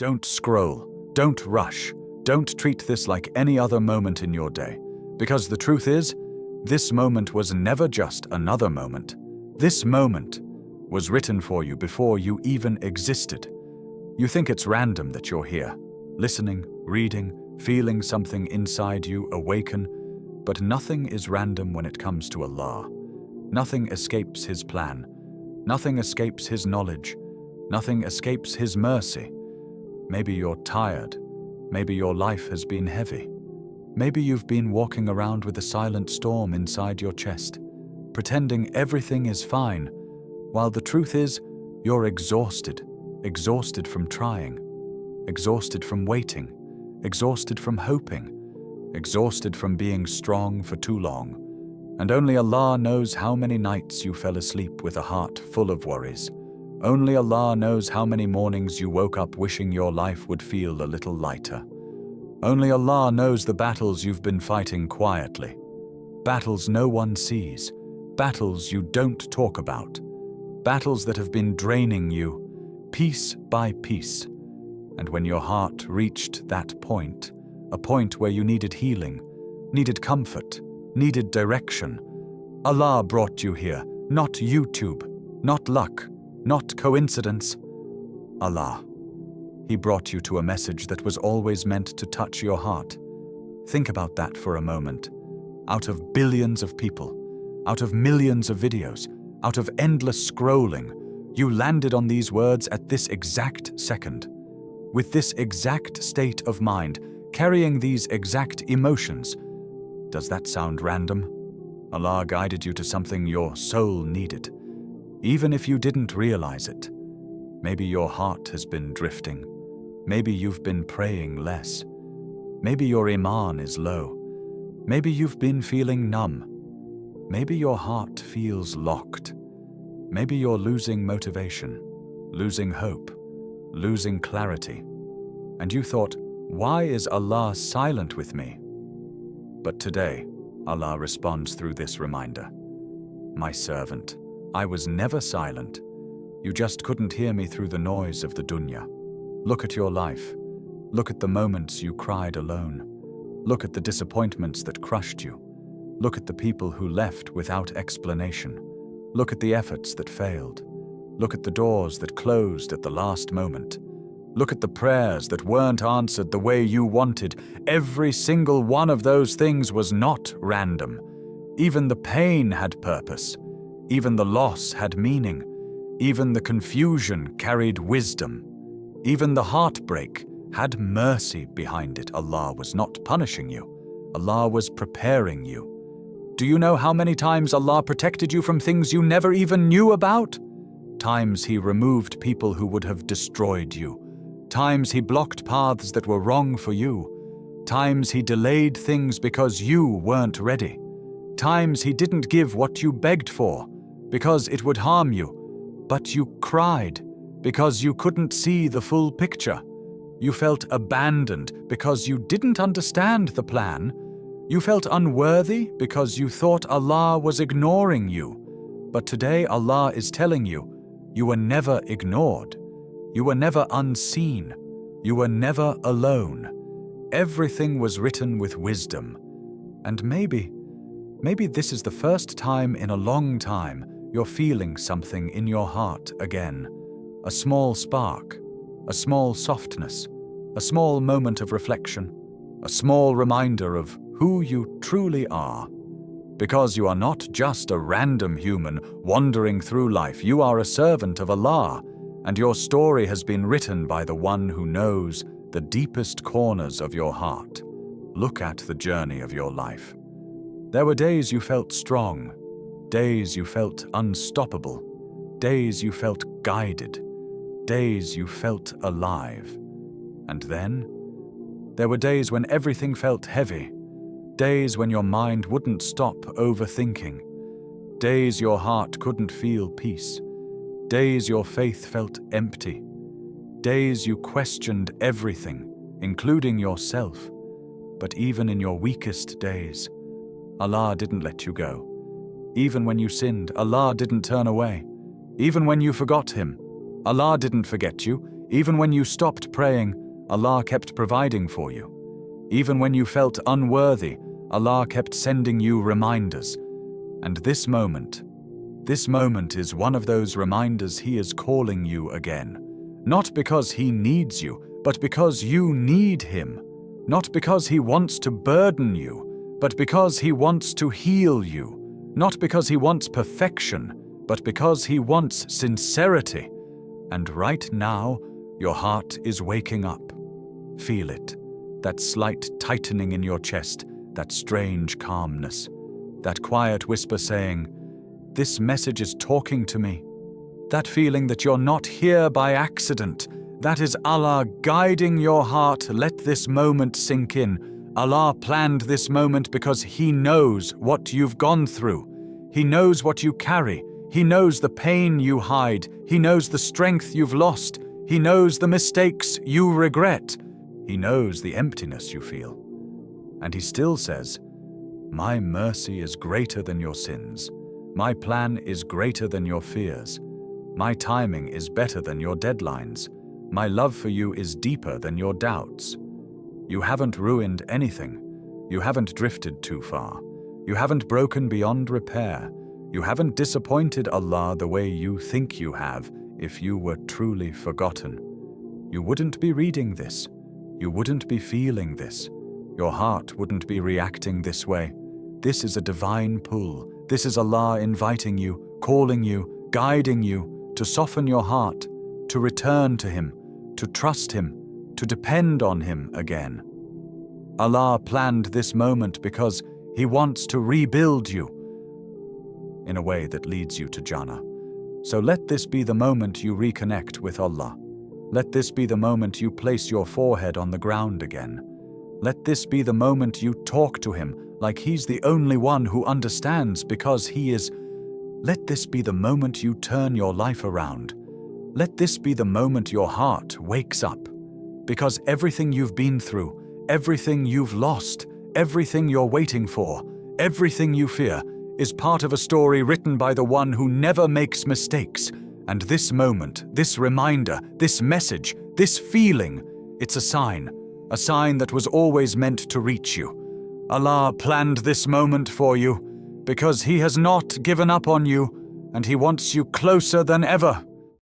Don't scroll, don't rush, don't treat this like any other moment in your day. Because the truth is, this moment was never just another moment. This moment was written for you before you even existed. You think it's random that you're here, listening, reading, feeling something inside you awaken, but nothing is random when it comes to Allah. Nothing escapes His plan. Nothing escapes His knowledge. Nothing escapes His mercy. Maybe you're tired. Maybe your life has been heavy. Maybe you've been walking around with a silent storm inside your chest, pretending everything is fine, while the truth is, you're exhausted. Exhausted from trying. Exhausted from waiting. Exhausted from hoping. Exhausted from being strong for too long. And only Allah knows how many nights you fell asleep with a heart full of worries. Only Allah knows how many mornings you woke up wishing your life would feel a little lighter. Only Allah knows the battles you've been fighting quietly. Battles no one sees. Battles you don't talk about. Battles that have been draining you, piece by piece. And when your heart reached that point, a point where you needed healing, needed comfort, needed direction, Allah brought you here, not YouTube, not luck, not coincidence. Allah. He brought you to a message that was always meant to touch your heart. Think about that for a moment. Out of billions of people, out of millions of videos, out of endless scrolling, you landed on these words at this exact second, with this exact state of mind, carrying these exact emotions. Does that sound random? Allah guided you to something your soul needed, even if you didn't realize it. Maybe your heart has been drifting. Maybe you've been praying less. Maybe your iman is low. Maybe you've been feeling numb. Maybe your heart feels locked. Maybe you're losing motivation, losing hope, losing clarity. And you thought, why is Allah silent with me? But today, Allah responds through this reminder. My servant, I was never silent. You just couldn't hear me through the noise of the dunya. Look at your life. Look at the moments you cried alone. Look at the disappointments that crushed you. Look at the people who left without explanation. Look at the efforts that failed. Look at the doors that closed at the last moment. Look at the prayers that weren't answered the way you wanted. Every single one of those things was not random. Even the pain had purpose. Even the loss had meaning. Even the confusion carried wisdom. Even the heartbreak had mercy behind it. Allah was not punishing you. Allah was preparing you. Do you know how many times Allah protected you from things you never even knew about? Times He removed people who would have destroyed you. Times He blocked paths that were wrong for you. Times He delayed things because you weren't ready. Times He didn't give what you begged for because it would harm you. But you cried because you couldn't see the full picture. You felt abandoned because you didn't understand the plan. You felt unworthy because you thought Allah was ignoring you. But today Allah is telling you, you were never ignored. You were never unseen. You were never alone. Everything was written with wisdom. And maybe this is the first time in a long time you're feeling something in your heart again. A small spark, a small softness, a small moment of reflection, a small reminder of who you truly are. Because you are not just a random human wandering through life, you are a servant of Allah, and your story has been written by the one who knows the deepest corners of your heart. Look at the journey of your life. There were days you felt strong, days you felt unstoppable, days you felt guided, days you felt alive. And then, there were days when everything felt heavy, days when your mind wouldn't stop overthinking, days your heart couldn't feel peace, days your faith felt empty, days you questioned everything, including yourself. But even in your weakest days, Allah didn't let you go. Even when you sinned, Allah didn't turn away. Even when you forgot Him, Allah didn't forget you. Even when you stopped praying, Allah kept providing for you. Even when you felt unworthy, Allah kept sending you reminders. And this moment is one of those reminders He is calling you again. Not because He needs you, but because you need Him. Not because He wants to burden you, but because He wants to heal you. Not because He wants perfection, but because He wants sincerity. And right now, your heart is waking up. Feel it. That slight tightening in your chest, that strange calmness. That quiet whisper saying, "This message is talking to me." That feeling that you're not here by accident. That is Allah guiding your heart. Let this moment sink in. Allah planned this moment because He knows what you've gone through. He knows what you carry. He knows the pain you hide. He knows the strength you've lost. He knows the mistakes you regret. He knows the emptiness you feel. And He still says, "My mercy is greater than your sins. My plan is greater than your fears. My timing is better than your deadlines. My love for you is deeper than your doubts." You haven't ruined anything. You haven't drifted too far. You haven't broken beyond repair. You haven't disappointed Allah the way you think you have. If you were truly forgotten, you wouldn't be reading this. You wouldn't be feeling this. Your heart wouldn't be reacting this way. This is a divine pull. This is Allah inviting you, calling you, guiding you to soften your heart, to return to Him, to trust Him, to depend on Him again. Allah planned this moment because He wants to rebuild you in a way that leads you to Jannah. So let this be the moment you reconnect with Allah. Let this be the moment you place your forehead on the ground again. Let this be the moment you talk to Him like He's the only one who understands because He is. Let this be the moment you turn your life around. Let this be the moment your heart wakes up. Because everything you've been through, everything you've lost, everything you're waiting for, everything you fear, is part of a story written by the one who never makes mistakes. And this moment, this reminder, this message, this feeling, it's a sign that was always meant to reach you. Allah planned this moment for you because He has not given up on you, and He wants you closer than ever.